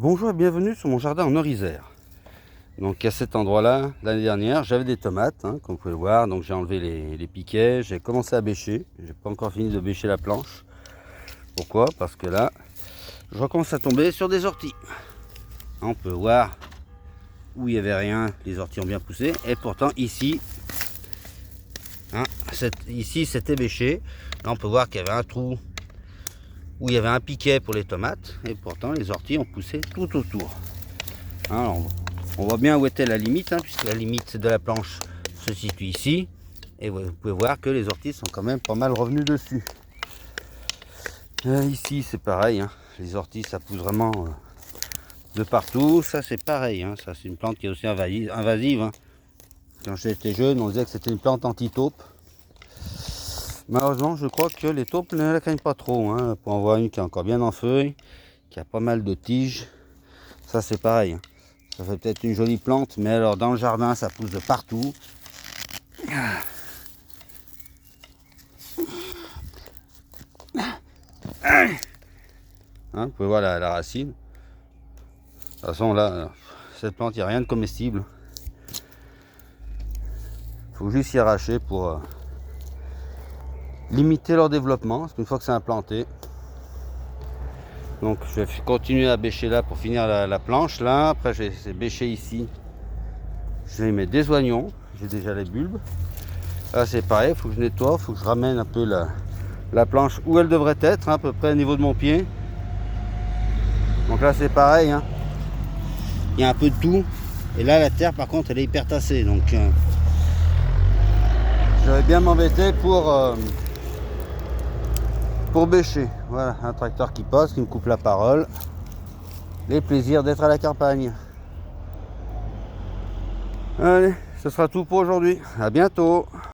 Bonjour et bienvenue sur mon jardin en Orisère. Donc à cet endroit-là, l'année dernière, j'avais des tomates, comme vous pouvez le voir. Donc j'ai enlevé les piquets, j'ai commencé à bêcher. J'ai pas encore fini de bêcher la planche. Pourquoi? Parce que là, je recommence à tomber sur des orties. On peut voir où il n'y avait rien, les orties ont bien poussé. Et pourtant ici, ici c'était bêché. Là on peut voir qu'il y avait un trou où il y avait un piquet pour les tomates. Et pourtant les orties ont poussé tout autour. Alors, on voit bien où était la limite, puisque la limite de la planche se situe ici. Et vous pouvez voir que les orties sont quand même pas mal revenues dessus. Ici c'est pareil, les orties ça pousse vraiment de partout. Ça c'est pareil, ça c'est une plante qui est aussi invasive. Quand j'étais jeune on disait que c'était une plante anti-taupe. Malheureusement je crois que les taupes ne la craignent pas trop. Pour en voir une qui est encore bien en feuille, qui a pas mal de tiges. Ça c'est pareil. Ça fait peut-être une jolie plante, mais alors dans le jardin, ça pousse de partout. Vous pouvez voir la racine. De toute façon, là, cette plante, il n'y a rien de comestible. Il faut juste y arracher pour limiter leur développement, parce qu'une fois que c'est implanté. Donc, je vais continuer à bêcher là pour finir la planche. Là, après, je vais bêcher ici. Je vais mettre des oignons. J'ai déjà les bulbes. Là, c'est pareil, il faut que je nettoie, il faut que je ramène un peu la planche où elle devrait être, à peu près au niveau de mon pied. Donc là, c'est pareil. Il y a un peu de tout. Et là, la terre, par contre, elle est hyper tassée. Donc, je vais bien m'embêter pour bêcher. Voilà, un tracteur qui passe, qui me coupe la parole. Les plaisirs d'être à la campagne. Allez, ce sera tout pour aujourd'hui. À bientôt.